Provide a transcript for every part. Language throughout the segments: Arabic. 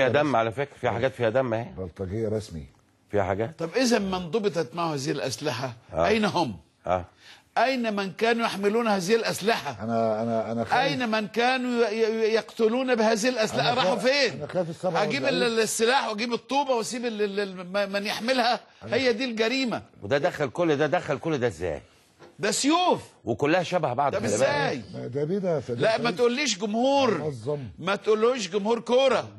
وفيها دم على فكره، فيها حاجات فيها دم اهي، بلطجيه رسمي فيها حاجات. طب اذا من ضبطت معه هذه الاسلحه اين هم؟ اين من كانوا يحملون هذه الاسلحه؟ انا خايف. اين من كانوا يقتلون بهذه الاسلحه؟ راحوا فين؟ انا خايف اجيب السلاح واجيب الطوبه واسيب من يحملها. هي دي الجريمه. وده دخل كل ده ازاي؟ ده سيوف وكلها شبه بعض. ده ازاي؟ لا ما تقوليش جمهور، ما تقولوش جمهور كوره.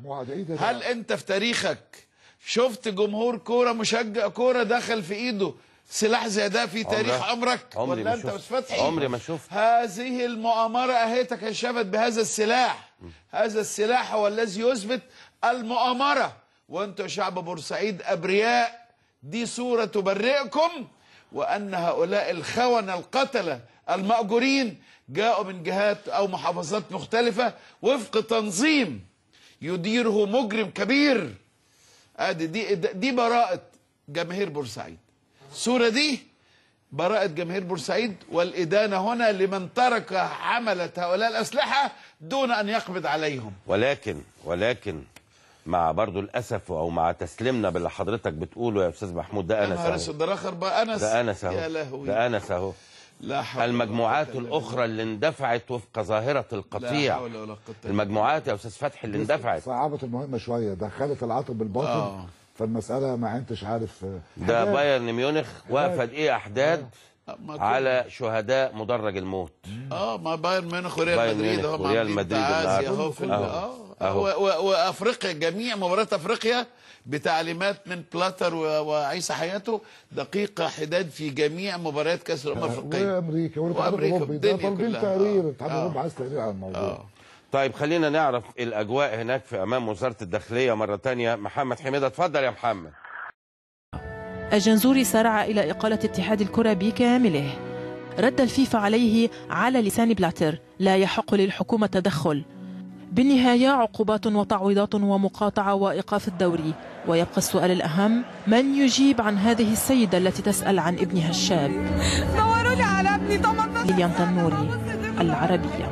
هل انت في تاريخك شفت جمهور كوره مشجع كوره دخل في ايده سلاح زي ده في تاريخ عمرك؟ ولا انت مش فتحي؟ عمري ما شفت. هذه المؤامره اهي تكشفت بهذا السلاح. هذا السلاح هو الذي يثبت المؤامره، وانتم شعب بورسعيد ابرياء. دي صوره تبرئكم، وأن هؤلاء الخونة القتلة المأجورين جاءوا من جهات أو محافظات مختلفة وفق تنظيم يديره مجرم كبير. دي براءة جماهير بورسعيد. الصورة دي براءة جماهير بورسعيد، والإدانة هنا لمن ترك حملة هؤلاء الأسلحة دون أن يقبض عليهم. ولكن مع برضو الاسف او مع تسليمنا باللي حضرتك بتقوله يا استاذ محمود، ده انس اهو. ده انس اهو. يا لهوي. ده انس اهو. المجموعات الاخرى اللي اندفعت وفق ظاهره القطيع. لا حول ولا قوة. المجموعات يا استاذ فتحي اللي اندفعت صعبت المهمه شويه، دخلت العاطل بالباطن. فالمساله ما انتش عارف. ده بايرن ميونخ واقفه دقيقه احداد على شهداء مدرج الموت. ما بايرن ميونخ وريال مدريد اهو. وريال مدريد اهو في وافريقيا، جميع مباريات افريقيا بتعليمات من بلاتر وعيسى حياته دقيقه حداد في جميع مباريات كاس الامم الافريقيه. وامريكا والاتحاد الاوروبي ده طالبين تقرير، الاتحاد الاوروبي عايز تقرير عن الموضوع. طيب خلينا نعرف الاجواء هناك في امام وزاره الداخليه مره ثانيه. محمد حميده اتفضل يا محمد. الجنزوري سارع إلى إقالة اتحاد الكرة بكامله. رد الفيفا عليه على لسان بلاتر: لا يحق للحكومة التدخل. بالنهاية عقوبات وتعويضات ومقاطعة وإيقاف الدوري. ويبقى السؤال الأهم: من يجيب عن هذه السيدة التي تسأل عن ابنها الشاب؟ دوروني على ابني 18. ليليان تنوري، العربية.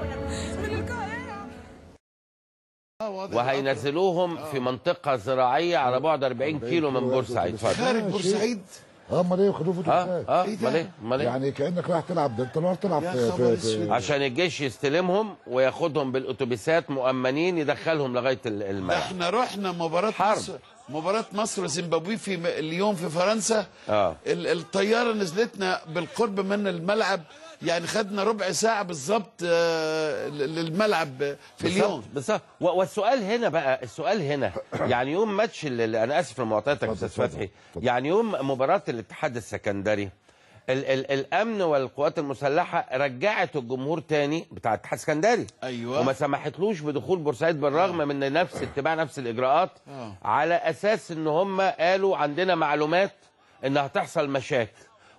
وهينزلوهم في منطقة زراعية على بعد 40 كيلو من بورسعيد. خارج بورسعيد؟ امال ايه، وخدوه في امال ايه يعني كانك رايح تلعب، ده انت رايح تلعب في عشان الجيش يستلمهم وياخدهم بالاتوبيسات مؤمنين يدخلهم لغايه الملعب. احنا رحنا مباراه مصر وزيمبابوي في اليوم في فرنسا. الطياره نزلتنا بالقرب من الملعب، يعني خدنا ربع ساعه بالظبط للملعب في اليوم بالظبط. والسؤال هنا بقى، السؤال هنا يعني يوم ماتش اللي انا اسف لمقاطعتك يا استاذ فتحي، يعني يوم مباراه الاتحاد السكندري الامن والقوات المسلحه رجعت الجمهور تاني بتاع الاتحاد السكندري. ايوه. وما سمحتلوش بدخول بورسعيد بالرغم من اتباع نفس الاجراءات على اساس ان هم قالوا عندنا معلومات ان هتحصل مشاكل،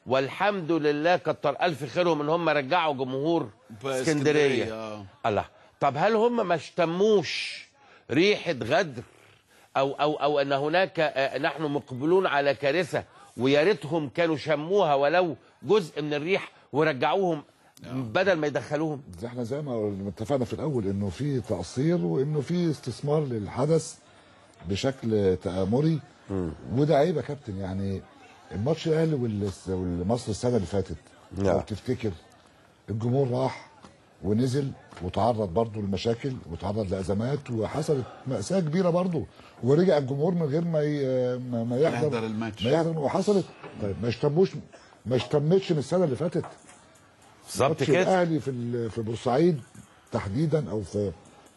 والحمد لله كتر الف خيرهم ان هم رجعوا جمهور اسكندريه. الله. طب هل هم ما اشتموش ريحه غدر او ان هناك نحن مقبلون على كارثه ويا ريتهم كانوا شموها ولو جزء من الريح ورجعوهم بدل ما يدخلوهم؟ احنا زي ما اتفقنا في الاول انه في تقصير وانه في استثمار للحدث بشكل تآمري، وده عيب يا كابتن. يعني الماتش الاهلي والمصري السنه اللي فاتت لو تفتكر الجمهور راح ونزل وتعرض برضه لمشاكل وتعرض لازمات وحصلت مأساة كبيره برضه، ورجع الجمهور من غير ما يحضر الماتش وحصلت. طيب ما اشتمتش من السنه اللي فاتت بالظبط كده. الاهلي في بورسعيد تحديدا او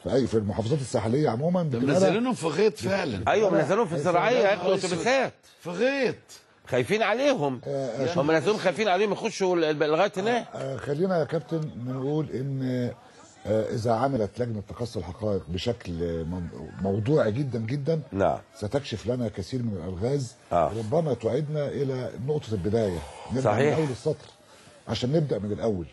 في المحافظات الساحليه عموما منزلينهم في غيط فعلا. ايوه منزلينهم في الزراعيه ياخدوا اتوبيسات في غيط خايفين عليهم. هم نازلين خايفين عليهم يخشوا لغايه هناك. خلينا يا كابتن نقول ان اذا عملت لجنه تقصي الحقائق بشكل موضوعي جدا جدا ستكشف لنا كثير من الالغاز. ربما تعيدنا الى نقطه البدايه، نبدا من اول السطر عشان نبدا من الاول.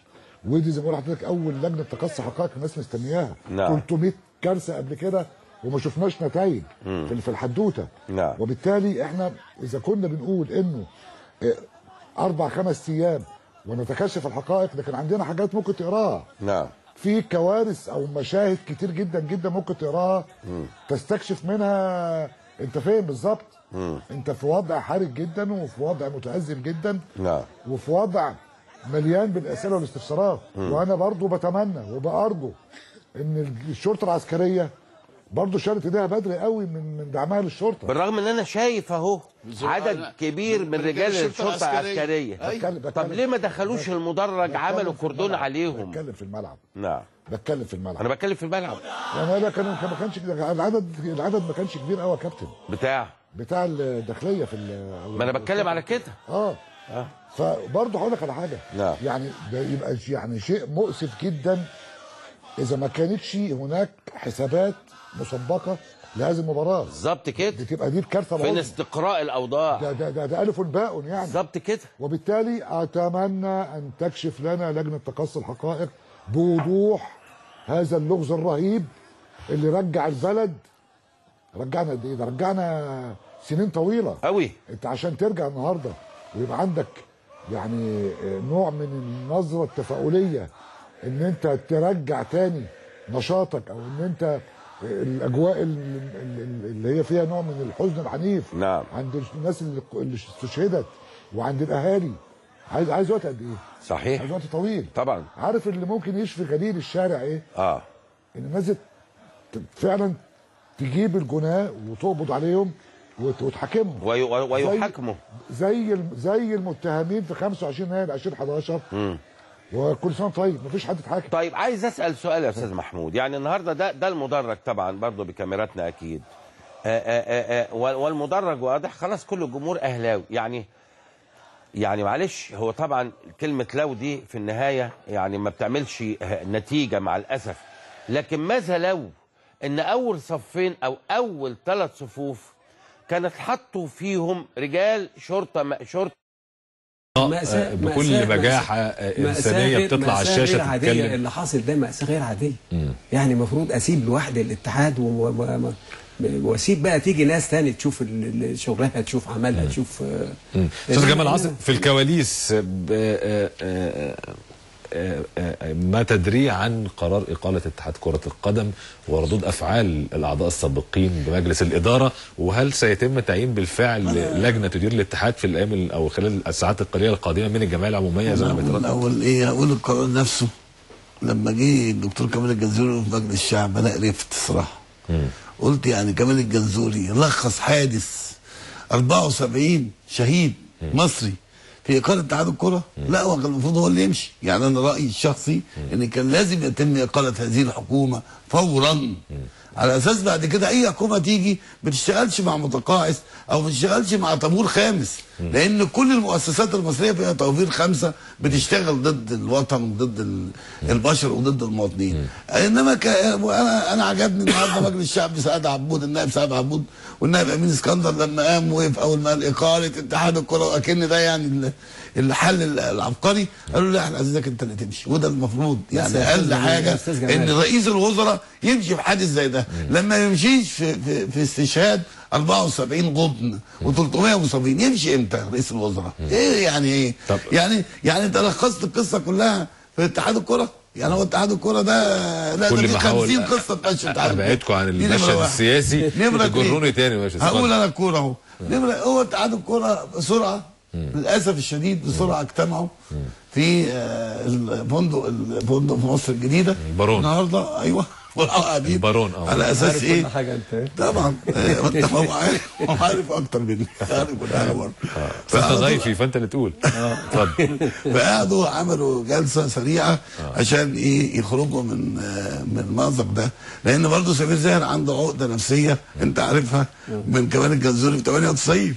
ودي زي ما بقول لحضرتك اول لجنه تقصي حقائق الناس مستنياها. 300 كارثه قبل كده وما شفناش نتائج في الحدوته. وبالتالي احنا اذا كنا بنقول انه 4-5 ايام ونتكشف الحقائق، لكن عندنا حاجات ممكن تقراها في كوارث او مشاهد كتير جدا جدا ممكن تقراها تستكشف منها انت فين بالظبط. انت في وضع حرج جدا وفي وضع متأزم جدا. نعم. وفي وضع مليان بالاسئله والاستفسارات. وانا برضو بتمنى وبأرجو ان الشرطه العسكريه برضه شالت ايديها بدري قوي من دعمها للشرطه، بالرغم ان انا شايف اهو عدد كبير من رجال الشرطه العسكريه. طب ليه ما دخلوش المدرج عملوا كوردون عليهم؟ بتكلم في الملعب. نعم بتكلم في الملعب. انا بتكلم في الملعب. يعني ده ما كانش العدد ما كانش كبير قوي يا كابتن. بتاع الداخليه في ما انا بتكلم على كده. فبرضه هقول لك على حاجه. نعم. يعني ده يبقى يعني شيء مؤسف جدا اذا ما كانتش هناك حسابات مسبقه لهذه المباراه. بالظبط كده. بتبقى دي بكارثه فين استقراء الاوضاع؟ ده الف باء يعني. بالظبط كده. وبالتالي اتمنى ان تكشف لنا لجنه تقصي الحقائق بوضوح هذا اللغز الرهيب اللي رجع البلد. رجعنا قد ايه؟ ده رجعنا سنين طويله قوي. انت عشان ترجع النهارده ويبقى عندك يعني نوع من النظره التفاؤليه ان انت ترجع تاني نشاطك، او ان انت الاجواء اللي هي فيها نوع من الحزن العنيف. نعم. عند الناس اللي استشهدت وعند الاهالي. عايز وقت قد ايه؟ صحيح. عايز وقت طويل طبعا. عارف اللي ممكن يشفي غليل الشارع ايه؟ ان الناس فعلا تجيب الجناه وتقبض عليهم وتحاكمهم ويحاكموا زي المتهمين في 25 يناير 2011. وكل سنه طيب مفيش حد اتحاكم. طيب عايز اسال سؤال يا استاذ محمود. يعني النهارده ده المدرج طبعا برضه بكاميراتنا اكيد. والمدرج واضح خلاص كل الجمهور اهلاوي. يعني معلش هو طبعا كلمه لو دي في النهايه يعني ما بتعملش نتيجه مع الاسف. لكن ماذا لو ان اول صفين او اول 3 صفوف كانت حطوا فيهم رجال شرطه بكل بجاحه انسانيه بتطلع على الشاشه تتكلم. اللي حاصل ده مأساة غير عاديه. يعني المفروض اسيب لوحدي الاتحاد واسيب بقى تيجي ناس تاني تشوف شغلها، تشوف عملها، تشوف. استاذ جمال عاصم في الكواليس ما تدري عن قرار إقالة اتحاد كرة القدم وردود أفعال الأعضاء السابقين بمجلس الإدارة، وهل سيتم تعيين بالفعل لجنة تدير الاتحاد في الأيام أو خلال الساعات القليلة القادمة من الجمعية العمومية زي ما بيتردد؟ الأول هقول القرار نفسه. لما جه الدكتور كمال الجنزوري في مجلس الشعب أنا قرفت صراحة. قلت يعني كمال الجنزوري لخص حادث 74 شهيد مصري في إقالة اتحاد الكرة؟ لا، هو كان المفروض هو اللي يمشي. يعني أنا رأيي الشخصي إن كان لازم يتم إقالة هذه الحكومة فورا، على أساس بعد كده أي حكومة تيجي ما تشتغلش مع متقاعس أو ما تشتغلش مع طابور خامس، لأن كل المؤسسات المصرية فيها طوابير 5 بتشتغل ضد الوطن وضد البشر وضد المواطنين. إنما أنا عجبني النهارده مجلس الشعب سعد عبود، النائب سعد عبود والنائب أمين اسكندر لما قام وقف أول ما قال إقالة اتحاد الكرة، وأكن ده يعني الحل العبقري. قالوا لا احنا عايزينك انت اللي تمشي، وده المفروض يعني اقل حاجه ان رئيس الوزراء يمشي في حادث زي ده. لما يمشيش في استشهاد 74 غضن و300 مصابين، يمشي امتى رئيس الوزراء؟ ايه يعني ايه؟ يعني انت لخصت القصه كلها في اتحاد الكره؟ يعني هو اتحاد الكره ده لا كل ده ما 50 قصه تمشي اتحاد الكره. ابعدكم عن المشهد السياسي تجروني تاني يا باشا. هقول انا الكوره اهو. هو اتحاد الكره بسرعه للاسف الشديد بسرعه اجتمعوا في الفندق في مصر الجديده البارون النهارده. ايوه قاعدين البارون على اساس ايه؟ حاجه انت طبعا هو عارف اكتر مني، عارف كل حاجه برضه. فانت ضيفي فانت اللي تقول. اتفضل. فقعدوا عملوا جلسه سريعه عشان ايه؟ يخرجوا من المأزق ده، لان برضه سمير زاهر عنده عقده نفسيه انت عارفها من كمال الجنزوري في 98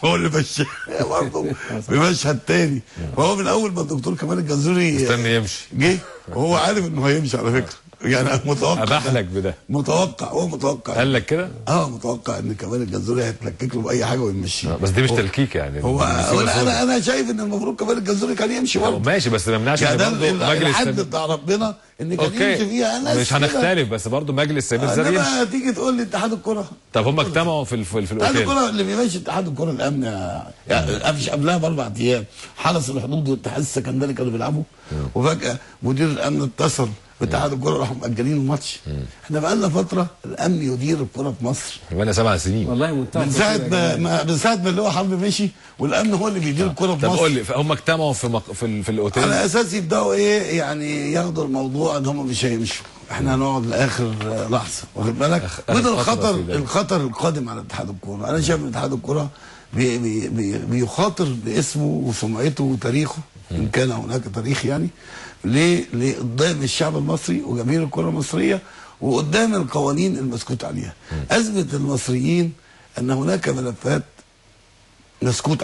هو اللي مشى برضه بمشهد تاني. فهو من اول ما الدكتور كمال الجنزوري استنى يمشي جه وهو عارف انه هيمشي على فكره. يعني متوقع اباح لك بده، هو متوقع قال لك كده؟ متوقع ان كمال الجنزوري هيتلكك له باي حاجه ويمشيه. بس دي مش تلكيك يعني. هو انا شايف ان المفروض كمال الجنزوري كان يمشي برضه. ماشي بس ما يمنعش ان برضه مجلس الحد بتاع ربنا ان كان يمشي فيها. انا مش هنختلف، بس برضه مجلس سمير زاهر يمشي. انما تيجي تقول لي اتحاد الكره. طب هم اجتمعوا في الاوتيل. اتحاد الكره اللي بيمشي اتحاد الكره الامن يعني مش قبلها ب4 ايام حرس الحدود والاتحاد السكندري كانوا بيلعبوا، وفجاه مدير الامن اتصل واتحاد الكوره راحوا مأجلين الماتش. احنا بقى لنا فتره الامن يدير الكوره في مصر، بقى 7 سنين والله منتهى من ساعه ما اللي هو حرب مشي، والامن هو اللي بيدير الكوره في مصر. طب قول لي، هم اجتمعوا في الاوتيل على اساس يبداوا ايه يعني ياخدوا الموضوع ان هم مش هيمشوا، احنا هنقعد لاخر لحظه، واخد بالك؟ وده الخطر القادم على اتحاد الكوره. انا شايف ان اتحاد الكوره بيخاطر باسمه وسمعته وتاريخه، ان كان هناك تاريخ يعني، قدام الشعب المصري وجماهير الكره المصريه وقدام القوانين المسكوت عليها. اثبت المصريين ان هناك ملفات مسكوت